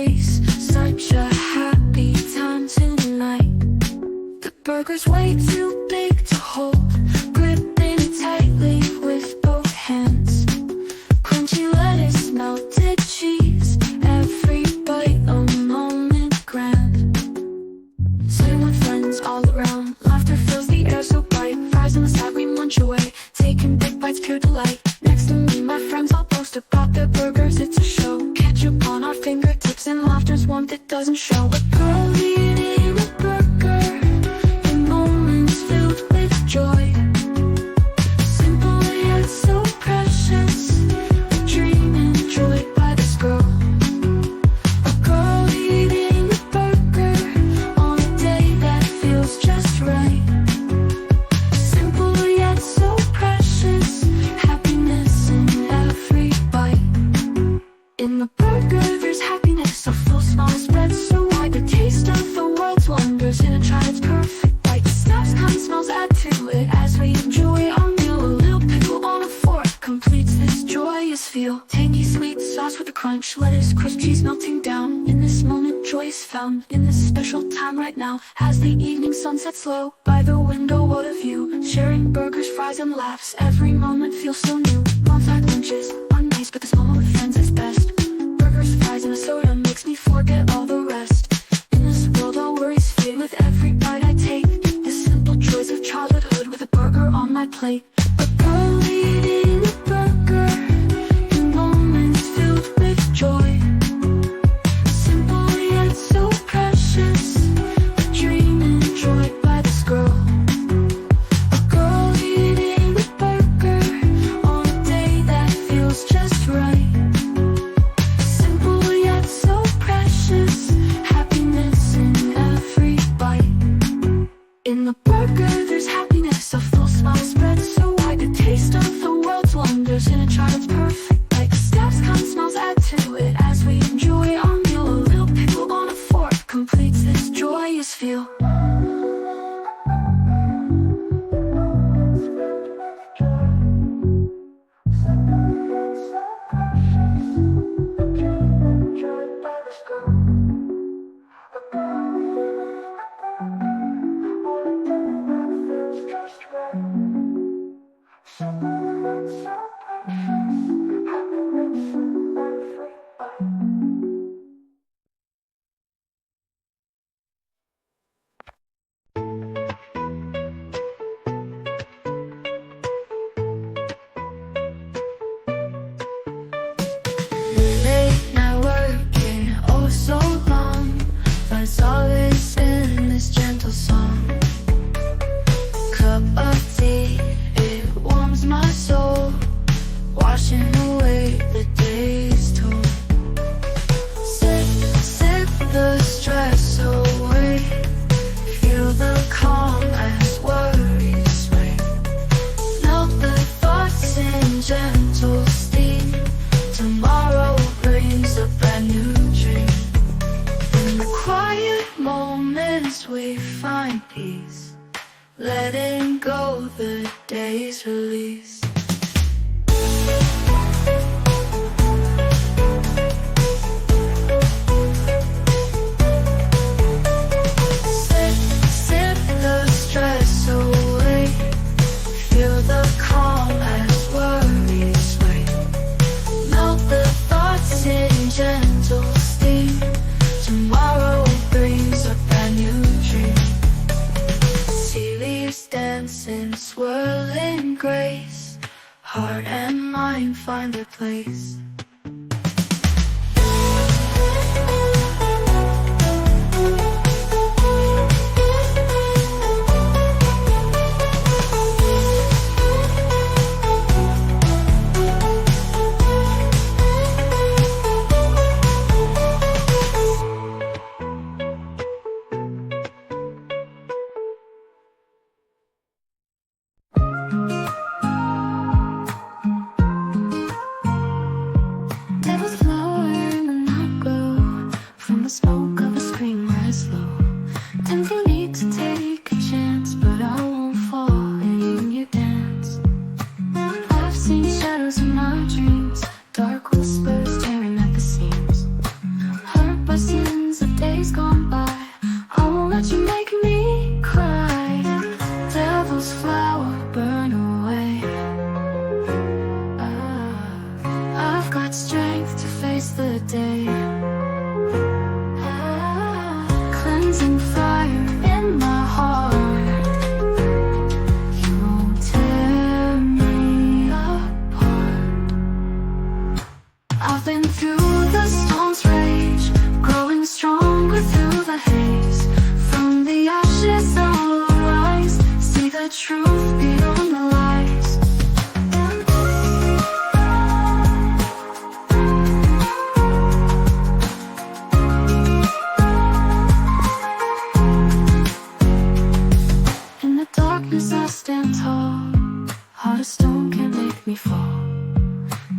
face. Such a happy time tonight. The burger's way too big to hold, gripping tightly with both hands. Crunchy lettuce, melted cheese, every bite a moment grand. Sitting with friends all around, laughter fills the air so bright. Fries in the side we munch away, taking big bites, pure delight. Next to me my friends all boast about their burgers, it's a show. Ketchup on our fingertips and laughter's warmth it doesn't show. A girl eating a burger in moments filled with joy. Simple yet so precious, a dream enjoyed by this girl. A girl eating a burger on a day that feels just right. Simple yet so precious, happiness in every bite. In the burger there's happiness, a full smile spread so wide. The taste of the world's wonders in a child's perfect bite. The snaps, kind smells add to it as we enjoy our meal. A little pickle on a fork completes this joyous feel. Tangy sweet sauce with a crunch, lettuce, crisp cheese melting down. In this moment joy is found, in this special time right now. As the evening sun sets low, by the window what a view. Sharing burgers, fries and laughs, every moment feels so new. Bonfire lunches are nice, but this moment with friends is best. Burgers, fries and a soda makes me forget all the rest. In this world all worries fade with every bite I take. The simple joys of childhood with a burger on my plate. A girl eating a burger in moments filled with joy. Simple yet so precious, a dream enjoyed by this girl. A girl eating a burger on a day that feels just right. Simple yet so precious, happiness in every bite. In the burger there's happiness, a full smile spread so wide. The taste of the world's wonders in a child's perfect bite. The steps, kind smells add to it as we enjoy our meal. A little pickle on a fork completes this joyous feel. Late night working, oh so long, but it's always in this gentle song. Cup of tea, it warms my soul, washing away the day's toll. Sip, sip the stress away, feel the calm as worries sway. Melt the thoughts in gentle steam, tomorrow brings a brand new dream. In the quiet moments we find peace, letting go the day's release. Sip, sip the stress away, feel the calm as worries sway. Melt the thoughts in gentle steam, tomorrow brings a brand new dream. Sea leaves dancing, swirling grace, heart and mind find their place. days gone by. I won't let you make me cry. Devil's flower, burn away. I've got strength to face the day. Cleansing fire in my heart. You won't tear me apart. I've been through the storm's rage, growing stronger through the haze. From the ashes I'll rise, see the truth beyond the lies. In the darkness I stand tall, heart of stone can't make me fall.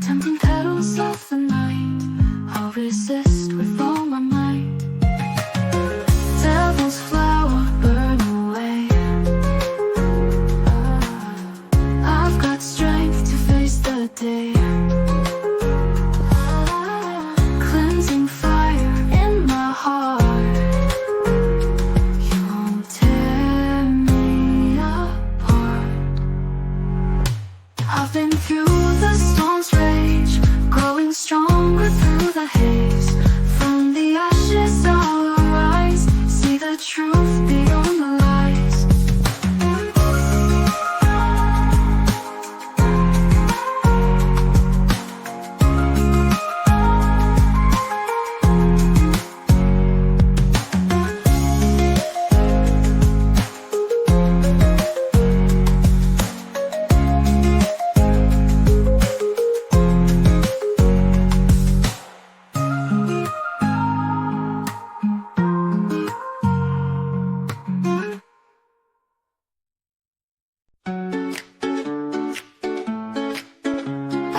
Tempting petals of the night, I'll resist with all my might. Devil's flower, burn away. I've got strength to face the day. Cleansing fire in my heart. You won't tear me apart. I've been through the storm's rage, growing stronger through the haze. From the ashes I'll arise, see the truth beyond the lies.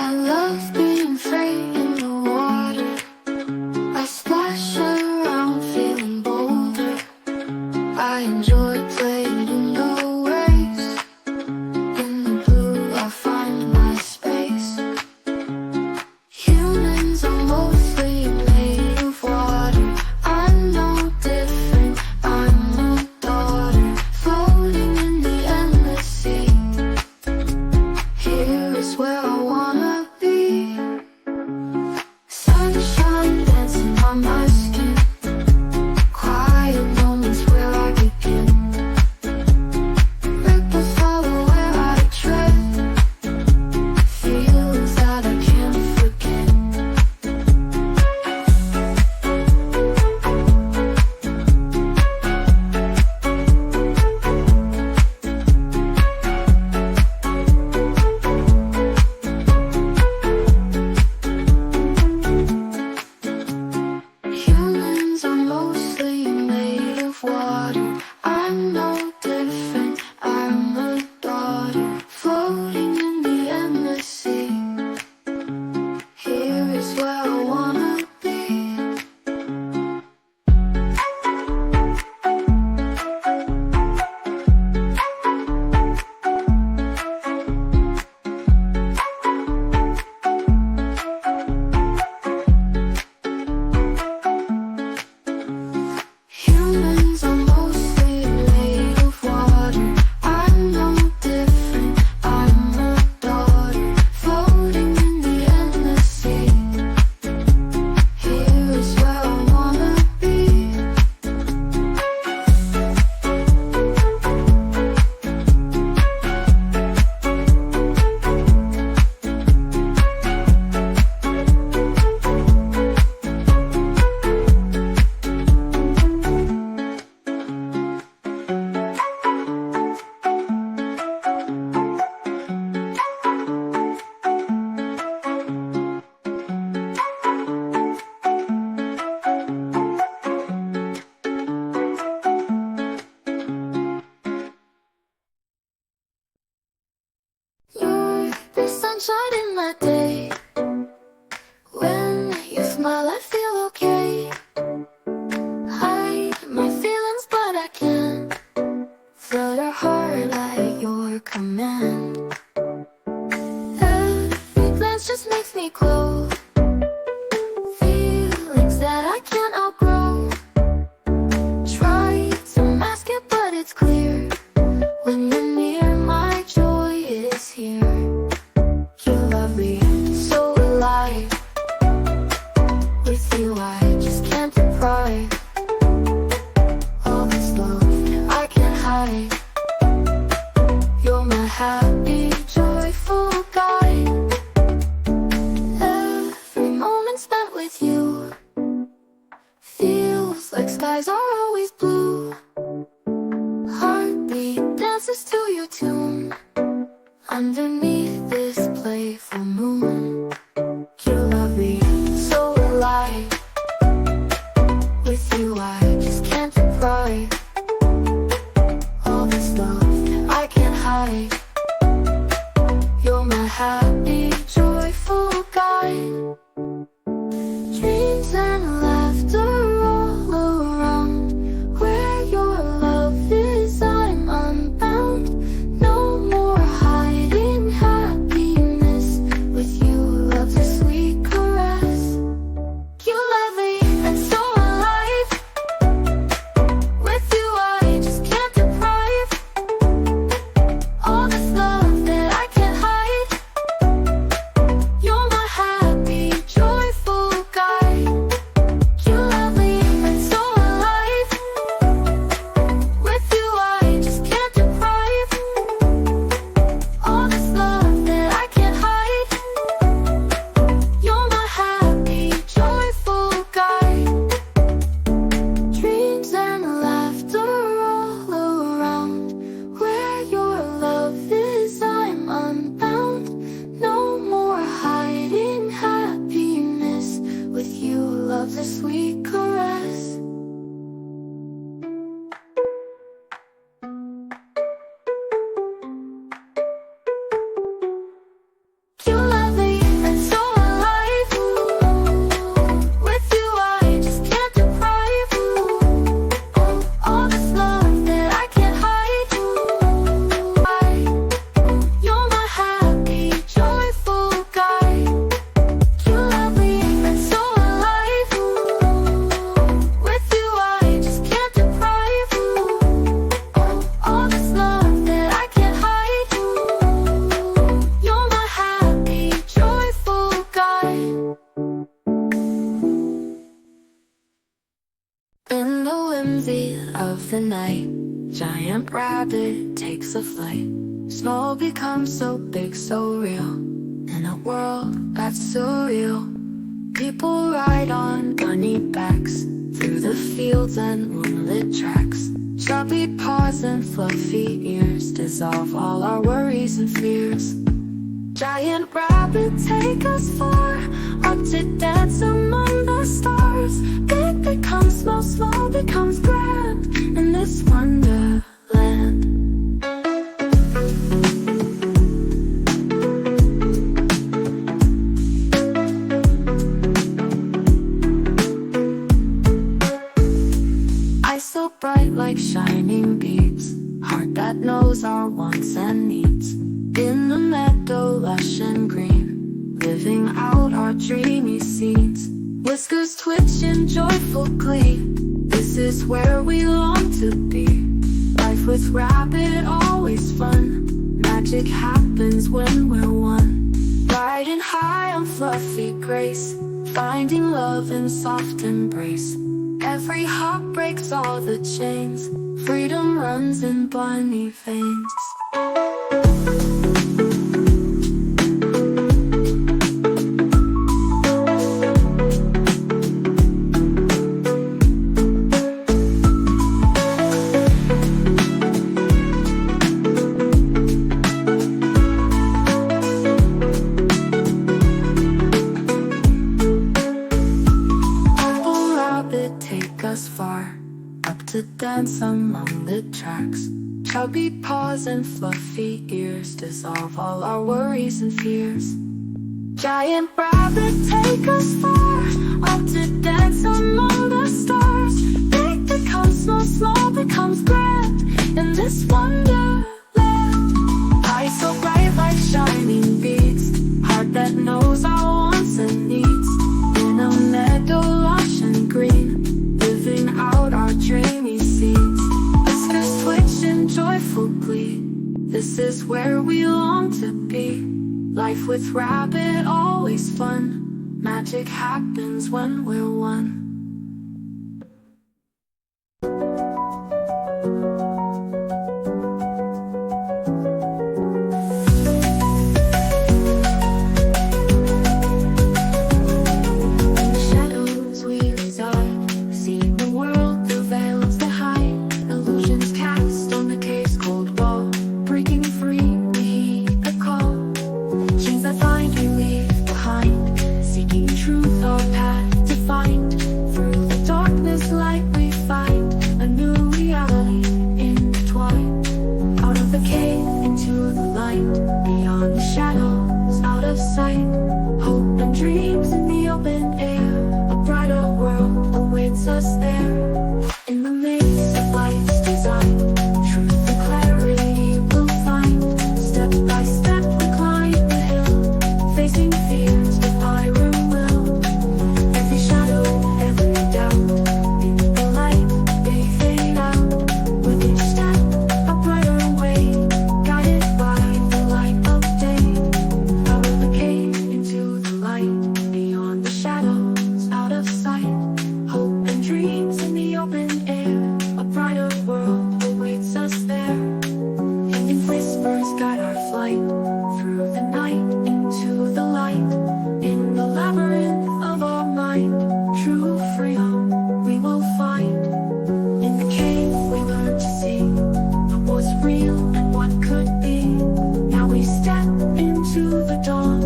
I love being free in the water. I splash around feeling bolder. I enjoy playing in the waves. In the blue I find my space. Humans are mostly made of water. I'm no different, I'm a daughter, floating in the endless sea. Here is where I wanna be. Sunshine dancing on my skin. Quiet moments where I begin. Ripples follow where I tread. Feelings that I can't forget. Humans are mostly made of water. I'm no different, I'm a daughter, floating in the endless sea. Here is where I wanna be. Humans are mostly made of water. I'm no different, I'm a daughter, floating in the endless sea. Here is where I wanna be. You're the sunshine in my day. When you smile, I feel okay. Hide my feelings, but I can't. Flutter hard at your command. Every glance just makes me glow. Feelings that I can't outgrow. feels like skies are always blue. Heartbeat dances to your tune. Underneath this playful moon, you love me so alive. With you I just can't deprive. All this love I can't hide. You're my happy, joyful guide. Dreams and laughter all around. Where your love is, I'm unbound. No more hiding happiness. With you, love's a sweet caress. You love me and so alive. With you I just can't deprive. All this love that I can't hide. You're my happy, joyful guide. You love me and so alive. With you I just can't deprive. All this love that I can't hide. You're my happy, joyful guide. Dreams and laughter all around. Where your love is, I'm unbound. No more hiding happiness. With you, love's a sweet caress. You love me and so alive. With you I just can't deprive. All this love that I can't hide. You're my happy, joyful guide. You love me and so alive. With you I just can't deprive. All this love that I can't hide. You're my happy, joyful guide. In the whimsy of the night, giant rabbit takes a flight. Snow becomes so big, so real. In a world that's surreal, people ride on bunny backs through the fields and moonlit tracks. Chubby paws and fluffy ears dissolve all our worries and fears. Giant rabbit, take us far, up to dance among the stars. Big becomes small, small becomes grand, in this wonderland. Eyes so bright like shining beads, heart that knows our wants and needs. In the meadow lush and green, living out our dreamy scenes. Whiskers twitch in joyful glee, this is where we long to be. Life with rabbit, always fun. Magic happens when we're one. Riding high on fluffy grace, finding love in soft embrace. Every hop breaks all the chains, freedom runs in bunny veins. To dance among the tracks. Chubby paws and fluffy ears dissolve all our worries and fears. Giant rabbit, take us far, up to dance among the stars. Big becomes small, small becomes grand, in this wonderland. Eyes so bright like shining beads, heart that knows our wants and needs. In a meadow lush and green, living out our dreamy scenes. Whiskers twitch in joyful glee, this is where we long to be. Life with rabbit, always fun. Magic happens when we're one. Shadows we reside, see the world us there. In the maze of life's design, truth and clarity we'll find. Step by step we climb the hill, facing fears with iron will. Every shadow, every doubt, in the light they fade out. With each step a brighter way, guided by the light of day. Out of the cave into the light, beyond the shadows, out of sight. Hope and dreams in the open air, a brighter world awaits us there. Hidden whispers guide our flight, through the night into the light. In the labyrinth of our mind, true freedom we will find. In the cave we learn to see what was real and what could be. Now we step into the dawn,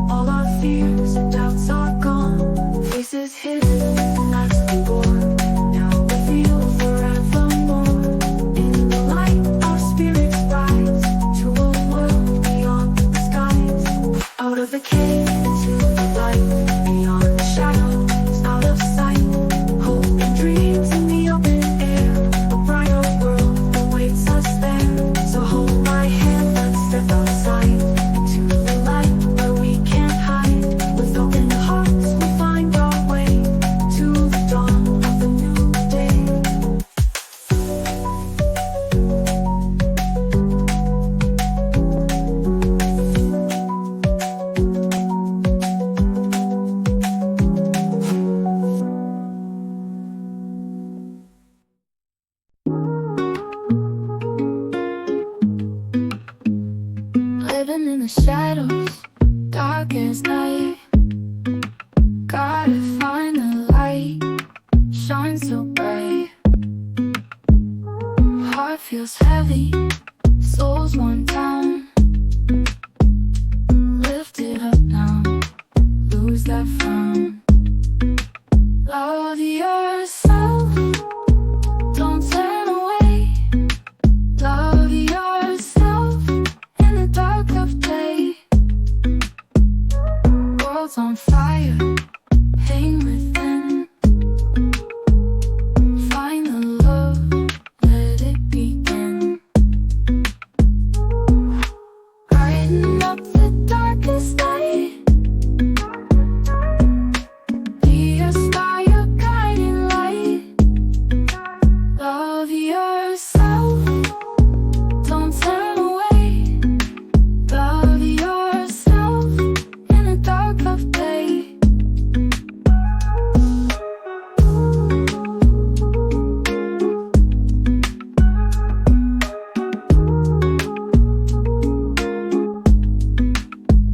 all our fears and doubts are gone. Faces hidden, that's the war, now revealed forevermore. In the light our spirits rise, to a world beyond the skies. Out of the cave into the light, beyond the shadows, out of sight. Hope and dreams in the open air, a brighter world awaits us there. So hold my hand, let's step outside, into the light where we can't hide. With open hearts we find our way, to the dawn of a new day. Living in the shadows, dark as night. Gotta find the light, shine so bright. Heart feels heavy, soul's one down. Lift it up now, lose that frown. Love yourself, don't turn away. Love yourself in the dark of day. World's on fire, pain within. Find the love, let it begin. Brighten up the darkest night. Be a star, your guiding light. Love yourself, don't turn away. Love yourself in the dark of day.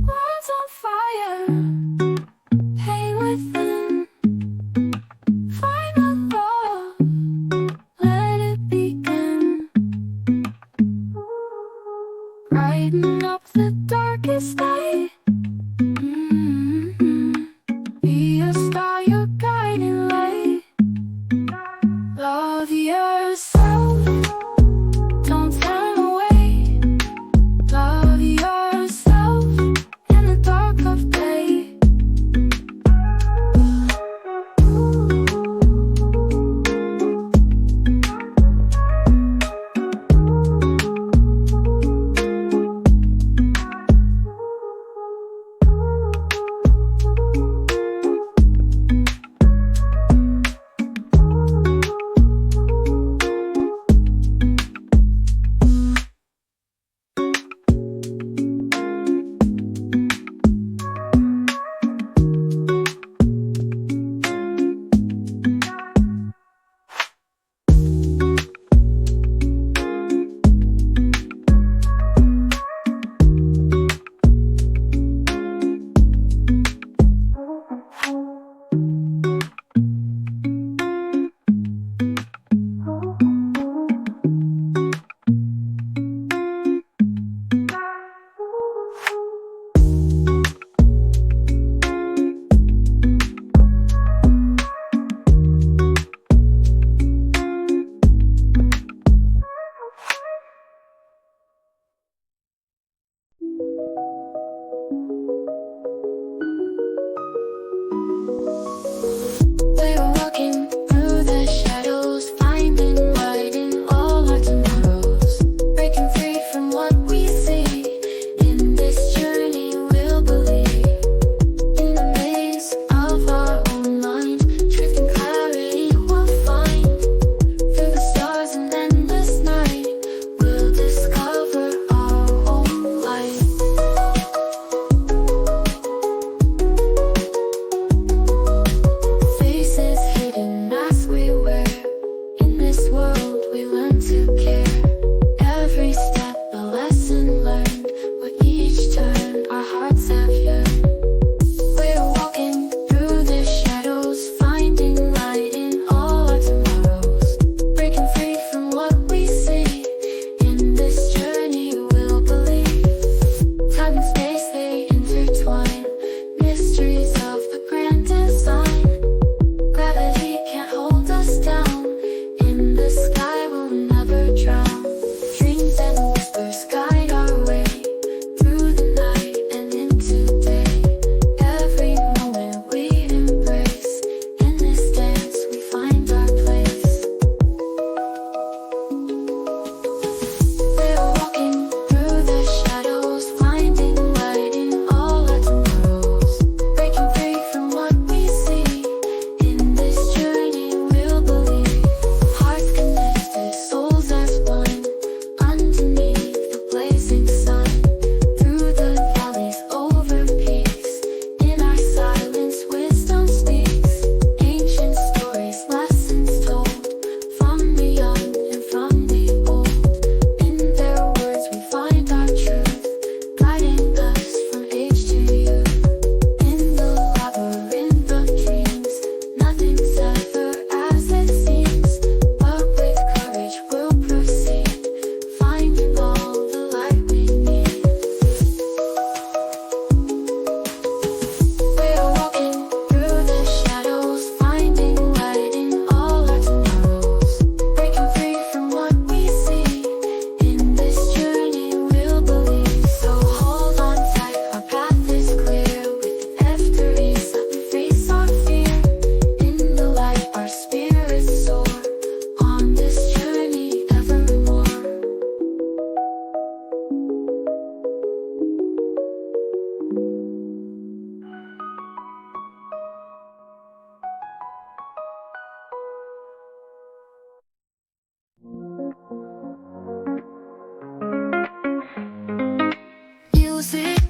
World's on fire, pain within. Find the love, let it begin. Brighten up the darkest night. Be a star, your guiding light. Love yourself, don't turn away. Love yourself in the dark of day.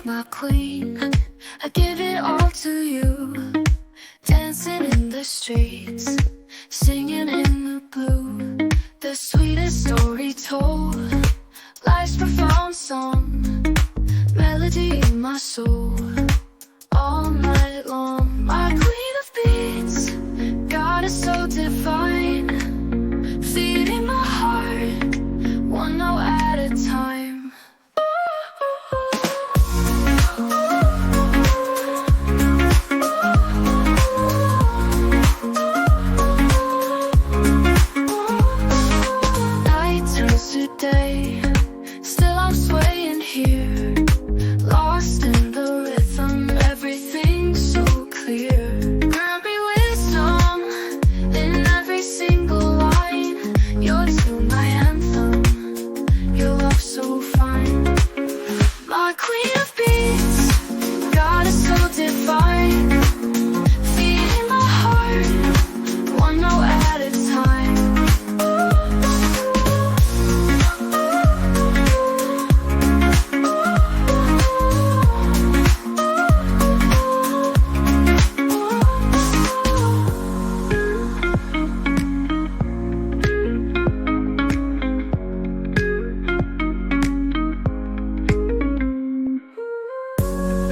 my queen. I give it all to you. Dancing in the streets, singing in the blue. The sweetest story told, life's profound song. Melody in my soul, all night long. My queen of beats, goddess so divine. Feeding my heart, one note at a time. Night turns to day, still I'm swaying here, lost in the rhythm, everything's so clear. Grant me wisdom in every single line. Your tune, my anthem, your love so fine. My queen of beats, goddess so divine. Feeding my heart, one note at a time.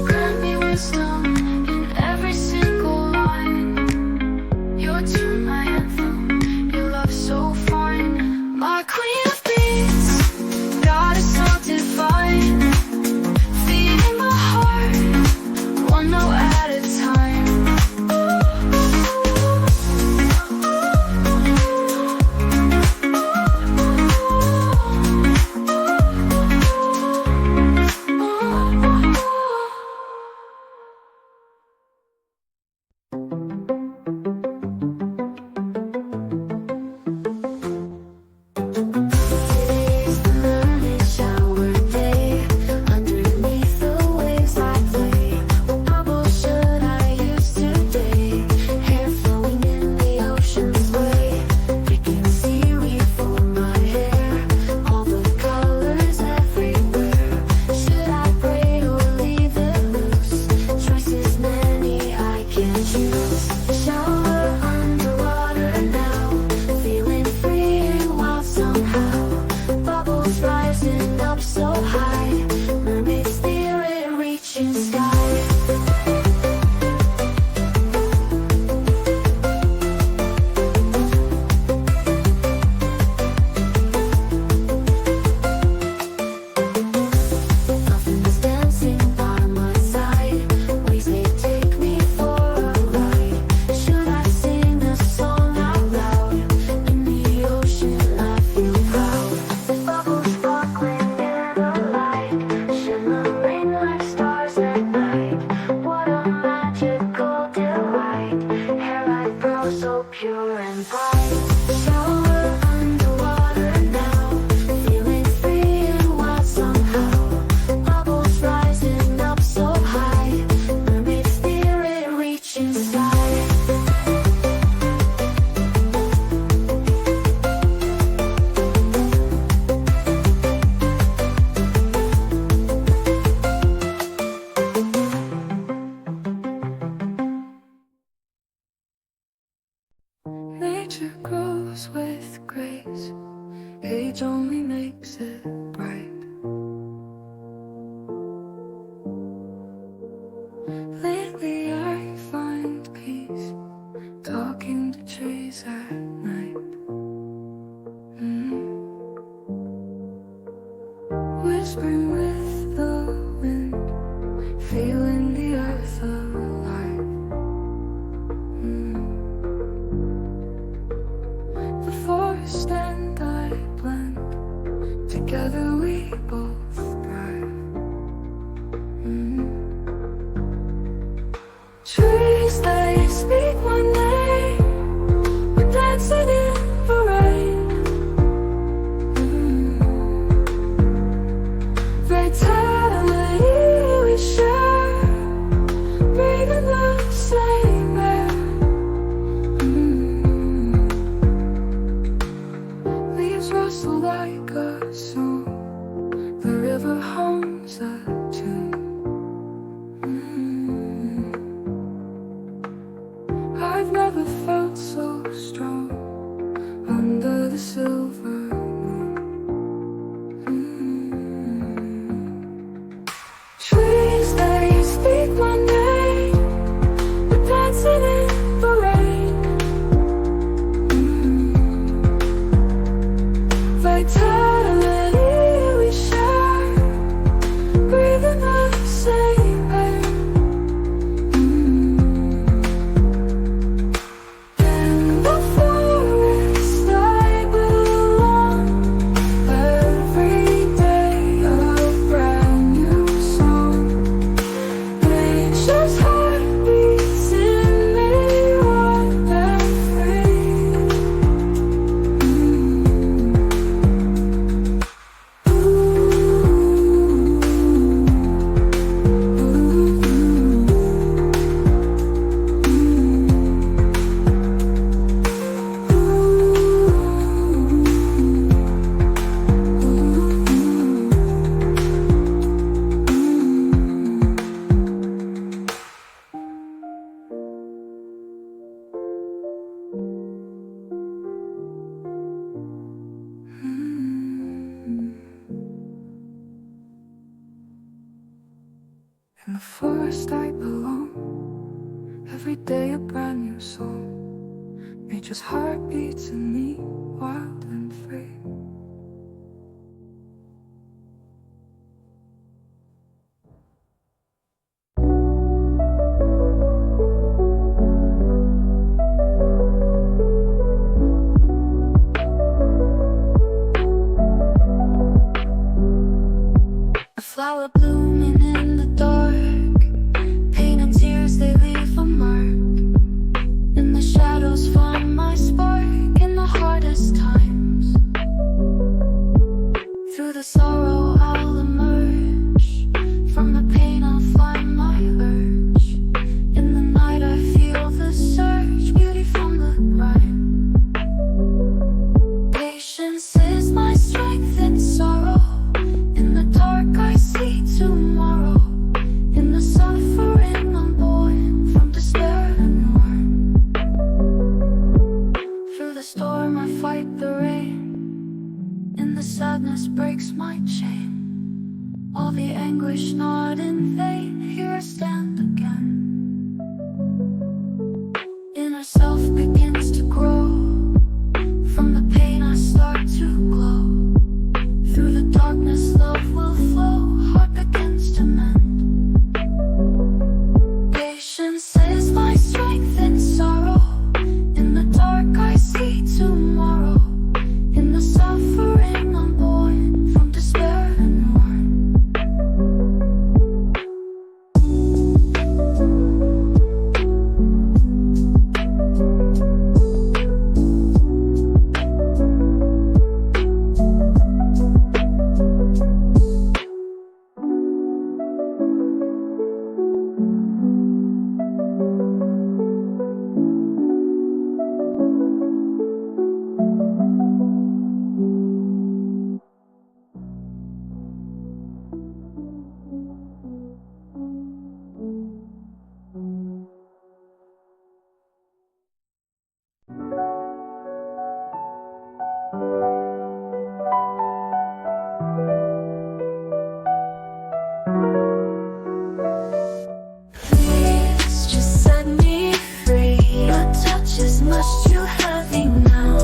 Grant me wisdom in every single line. Your tune, my anthem, your love so fine. My queen of beats, goddess so divine. Feeding my heart, one note at a time. Today's the morning shower day. Underneath the waves I play. What bubbles should I use today? Hair flowing in the ocean's way. Picking seaweed for my hair. All the colors everywhere. Should I braid or leave it loose? Choices many I can choose. Shower underwater now. Feeling free and wild somehow. Bubbles rising up so high. Mermaid spirit reaching sky. Dolphins dancing by my side. Waves they take me for a ride. Should I sing a song out loud? In the ocean I feel proud. Bubbles sparkling in the light, shimmering like stars at night. What a magical delight. Hair like pearls so pure and bright. Shower underwater now. Feeling free and wild somehow. Bubbles rising up so high. Mermaid spirit reaching sky. Nature grows with grace. Age only makes it bright. Lately I find peace talking to trees at night. Whispering with the wind, feeling the earth alive. The forest and I blend, together we both thrive. Trees, they speak my name. We're dancing in the rain. Vitality we share, breathing the same air. Leaves rustle like a song. The river hums a tune. the forest I belong. Every day a brand new song. Nature's heart beats in me, wild and free. A flower blooming in the dark, pain and tears, they leave a mark. In the shadows find my spark in the hardest times. Through the sorrow I'll emerge, from the pain I'll find my urge. In the night I feel the surge, beauty from the grime. Patience is my strength in sorrow. In the dark I see tomorrow. In the suffering I'm born from despair and worm. Through the storm I fight the rain. In the sadness breaks my chain. All the anguish not in vain. Here I stand again. Inner self begins to grow. From the pain I start to glow. Through the darkness love will flow. Heart begins to mend. Patience is my strength in sorrow. In the dark I see tomorrow. In the suffering I'm born from despair and worm. Please just set me free. Your touch is much too heavy now.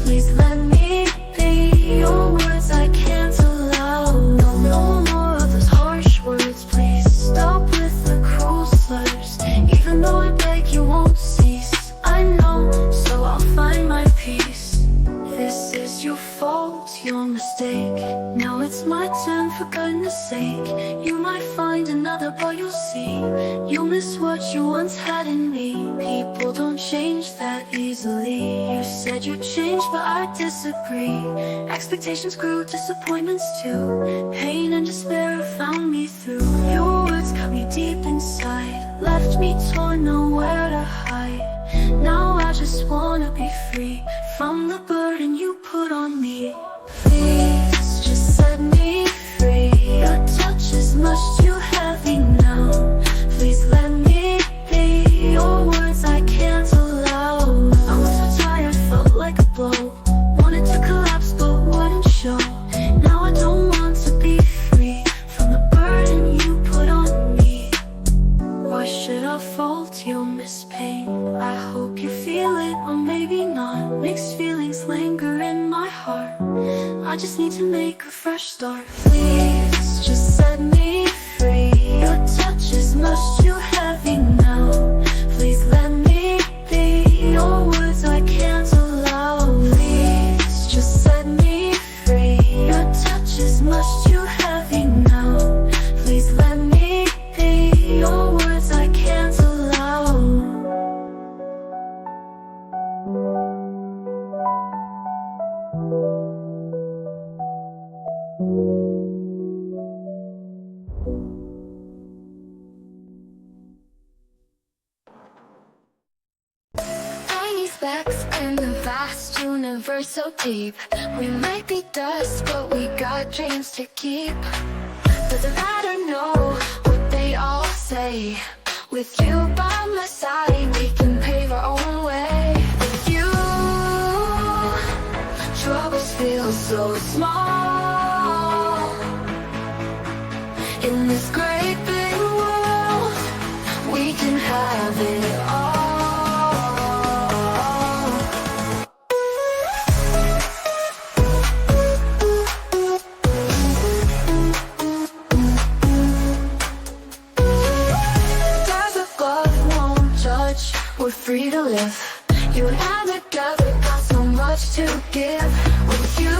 Please let me be. Your words I can't allow. No more of those harsh words. Please stop with the cruel slurs. Even though I beg you won't cease. I know, so I'll find my peace. This is your fault, your mistake. Now it's my turn, for goodness sake. You might find another, but you'll see. You'll miss what you once had in me. People don't change that easily. You said you'd change, but I disagree. Expectations grew, disappointments too. Pain and despair found me through. Your words cut me deep inside, left me torn, nowhere to hide. Now I just wanna be free from the burden you put on me. Please just set me free. Your touch is much too heavy now. Please let me be. Your words I can't allow. I was so tired, felt like a blow. Wanted to collapse but wouldn't show. Now I don't want to be free from the burden you put on me. Why should I fault your miss pain? I hope you feel it, or maybe not. Mixed feelings linger in my heart. I just need to make a fresh start. Please just set me free. Your touch is much too heavy now. Please let me be. Your words I can't allow. Please just set me free. Your touch is much too heavy now. Please let me be. Your words I can't allow. Tiny specks in the vast universe so deep. We might be dust, but we got dreams to keep. Doesn't matter, no, what they all say. With you by my side, we can pave our own way. With you, troubles feel so small. In this great big world, You and I together got so much to give. With you,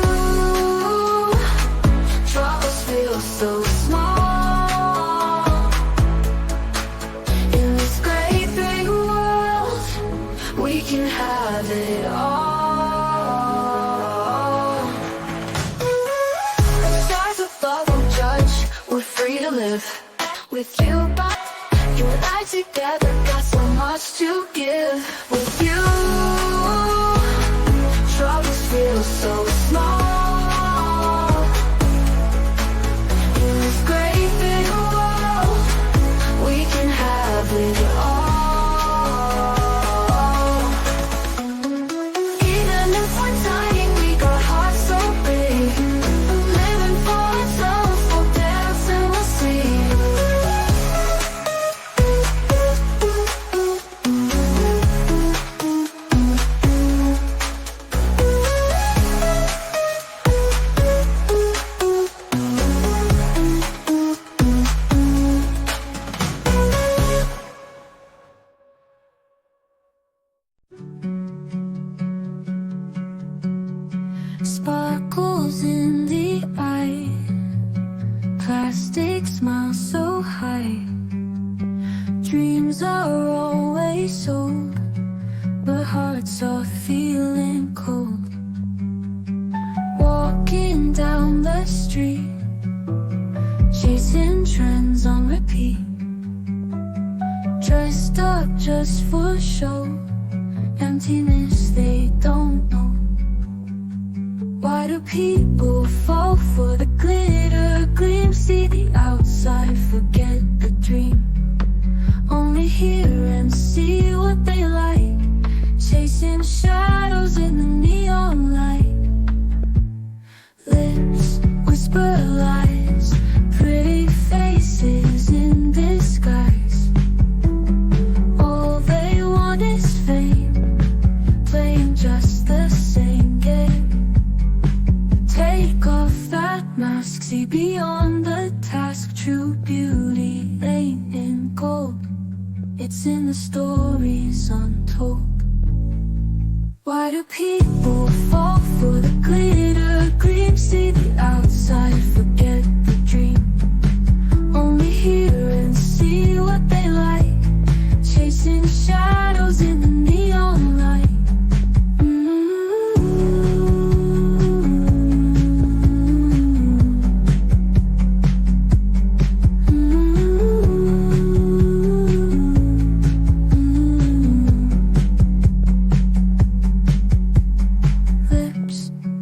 troubles feel so small. In this great big world, we can have it all. The stars above will judge, we're free to live. With you, but you and I together got so much to give. With you, troubles feel so small. In this great big world, we can have it all. Even if we're tiny, we got hearts so big. Living for ourselves, we'll dance and we'll sing. Sparkles in the eye, plastic smile so high. Dreams are always sold, but hearts are feeling cold. Walking down the street, chasing trends on repeat. Dressed up just for show, emptiness they don't know. Why do people fall for the glitter gleam? See the outside, forget the dream. Only hear and see what they like, chasing shadows in the neon light. Lips whisper lies, pretty faces in disguise. All they want is fame, playing just the same game. Take off that mask, see beyond the task. True beauty ain't in gold, it's in the stories untold. Why do people fall for the glitter gleam? See the outside, forget the dream. Only hear and see what they like, chasing shadows in the neon light.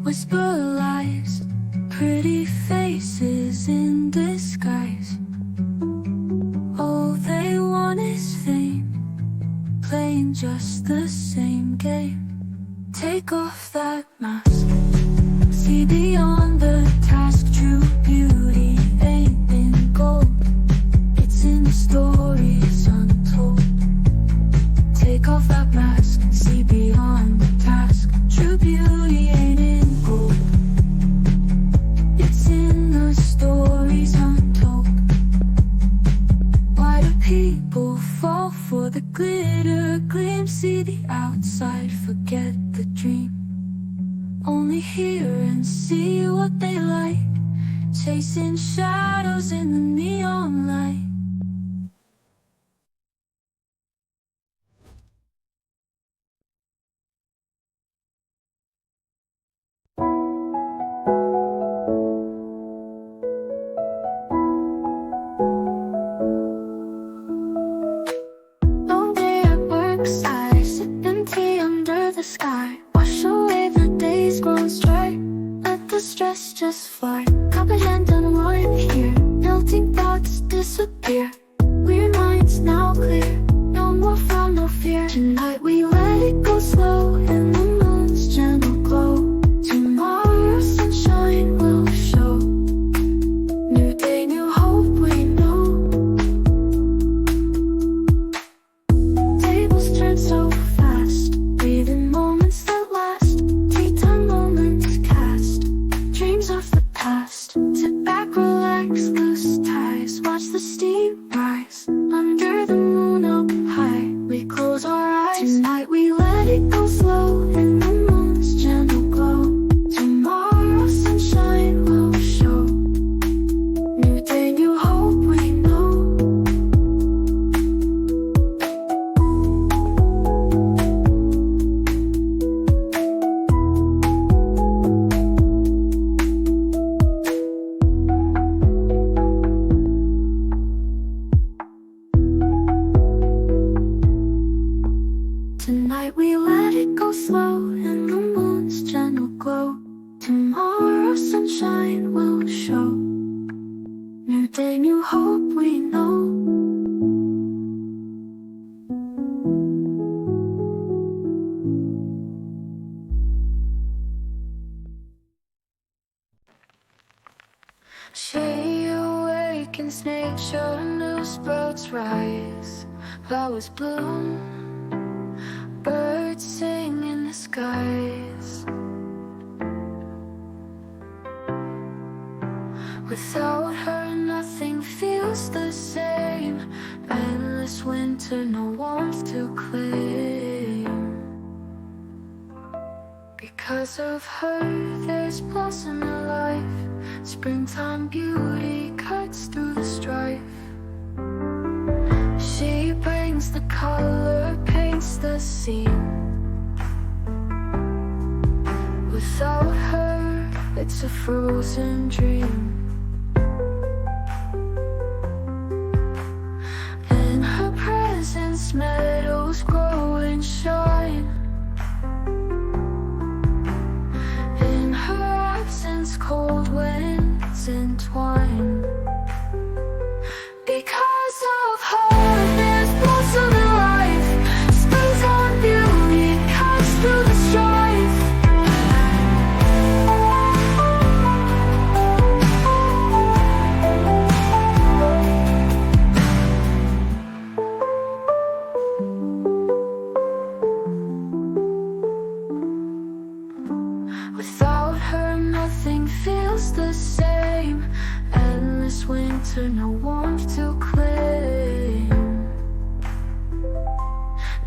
Whisper lies, pretty faces in disguise. All they want is fame, playing just the same game. Take off that mask, see beyond the task. True beauty ain't in gold, it's in the stories untold. Take off that mask, see beyond the task. True beauty ain't in gold, it's in the stories untold. Why do people fall for the glitter gleam? See the outside, forget the dream. Only hear and see what they like, chasing shadows in the neon light. Long day at work, sigh, sipping tea under the sky. Wash away the days grown stray, let the stress just fly. Comprehend and warm here, melting thoughts disappear. Weird minds now clear, no more frown, no fear. Tonight we let it go slow in the moon's gentle glow. Tomorrow sunshine will show, new day, new hope we know. Tables turn so fast, breathing moments that last. Tea time moments cast, dreams of the past. the new hope we know. She awakens nature, new sprouts rise, flowers bloom, birds sing in the skies. Without her nothing feels the same, endless winter, no warmth to claim. Because of her there's blossom in life, springtime beauty cuts through the strife. She brings the color, paints the scene. Without her, it's a frozen dream. In her presence, meadows grow and shine. In her absence, cold winds entwine. Because of her, there's blossom in life, springtime beauty cuts through the strife. Without her, nothing feels the same, endless winter, no warmth to claim.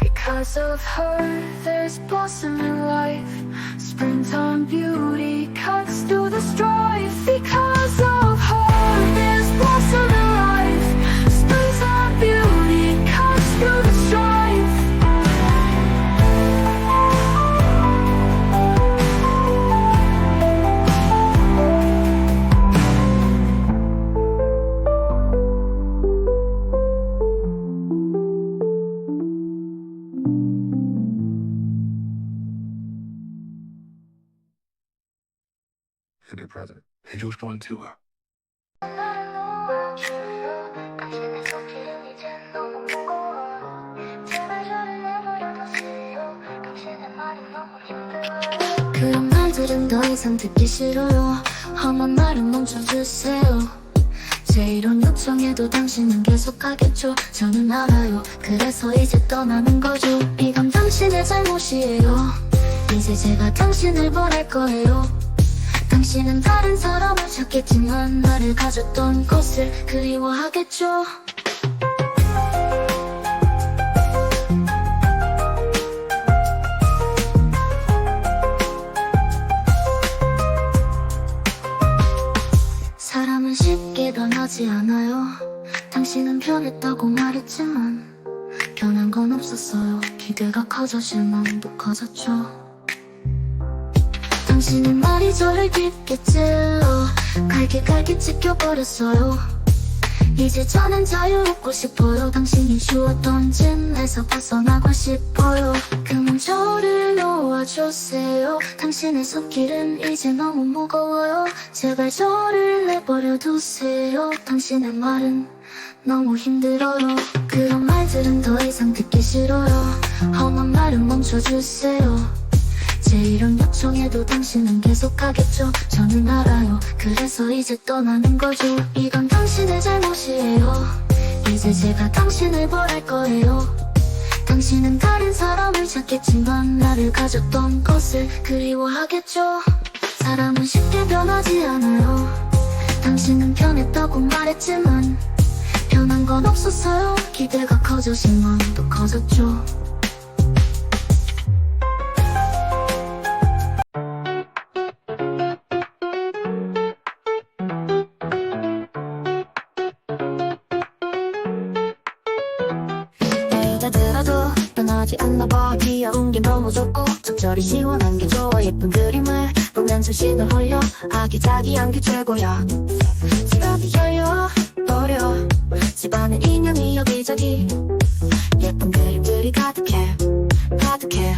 Because of her, there's blossom in life, springtime beauty cuts through the strife. Because of her, there's blossom in life, springtime beauty cuts through the strife. To be present. Angels going to her. 그런 말들은 더 이상 듣기 싫어요. 험한 말은 멈춰주세요. 제 이런 요청에도 당신은 계속하겠죠. 저는 알아요. 그래서 이제 떠나는 거죠. 이건 당신의 잘못이에요. 이제 제가 당신을 보낼 거예요. 당신은 다른 사람을 찾겠지만 나를 가졌던 것을 그리워하겠죠. 사람은 쉽게 변하지 않아요. 당신은 변했다고 말했지만 변한 건 없었어요. 기대가 커져 실망도 커졌죠. 당신은 말이 저를 깊게 찔러 갈기갈기 찢겨버렸어요. 이제 저는 자유롭고 싶어요. 당신이 주었던 짐에서 벗어나고 싶어요. 그만 저를 놓아주세요. 당신의 손길은 이제 너무 무거워요. 제발 저를 내버려 두세요. 당신의 말은 너무 힘들어요. 그런 말들은 더 이상 듣기 싫어요. 험한 말은 멈춰주세요. 제 이런 요청에도 당신은 계속하겠죠. 저는 알아요. 그래서 이제 떠나는 거죠. 이건 당신의 잘못이에요. 이제 제가 당신을 보낼 거예요. 당신은 다른 사람을 찾겠지만 나를 가졌던 것을 그리워하겠죠. 사람은 쉽게 변하지 않아요. 당신은 변했다고 말했지만 변한 건 없었어요. 기대가 커져 실망도 커졌죠. 들어도 변하지 않나봐. 귀여운 게 너무 좋고 적절히 시원한 게 좋아. 예쁜 그림을 보면서 신을 홀려 아기자기한 게 최고야. 집 앞이 열려 버려 집안에 인형이 여기저기 예쁜 그림들이 가득해 가득해.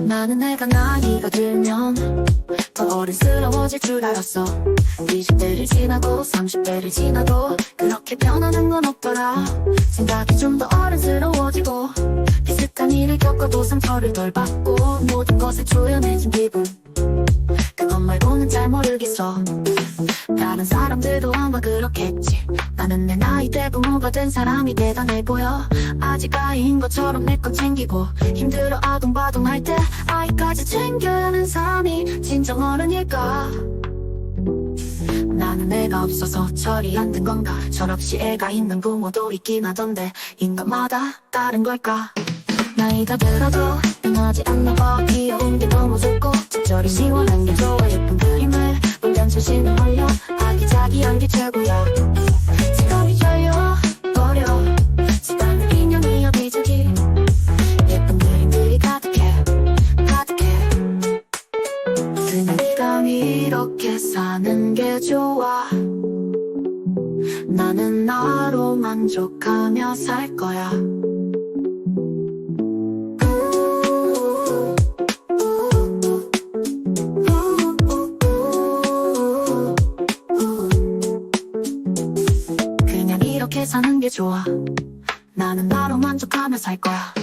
나는 내가 나이가 들면 더 어른스러워질 줄 알았어. 20대를 지나고 30대를 지나도 그렇게 변하는 건 없더라. 생각이 좀 더 어른스러워지고 비슷한 일을 겪어도 상처를 덜 받고 모든 것을 조연해진 기분, 그것 말고는 잘 모르겠어. 다른 사람들도 아마 그렇겠지. 나는 내 나이 때 부모가 된 사람이 대단해 보여. 아직 아이인 것처럼 내 것 챙기고 힘들어 아동바동할 때 아이까지 챙겨야 하는 사람이 진정 어른일까. 나는 애가 없어서 철이 안 든 건가. 철없이 애가 있는 부모도 있긴 하던데 인간마다 다른 걸까. 나이가 들어도 변하지 않나 봐. 귀여운 게 너무 좋고 적절히 시원한 게 좋아. 예쁜 그림을 보면 자신을 올려. 아기자기한 게 최고야. 지갑이 열려버려. 집안의 인형이 여기저기 예쁜 그림들이 가득해 가득해. 그냥 네가 이렇게 사는 게 좋아. 나는 나로 만족하며 살 거야. 그냥 이렇게 사는 게 좋아. 나는 나로 만족하며 살 거야.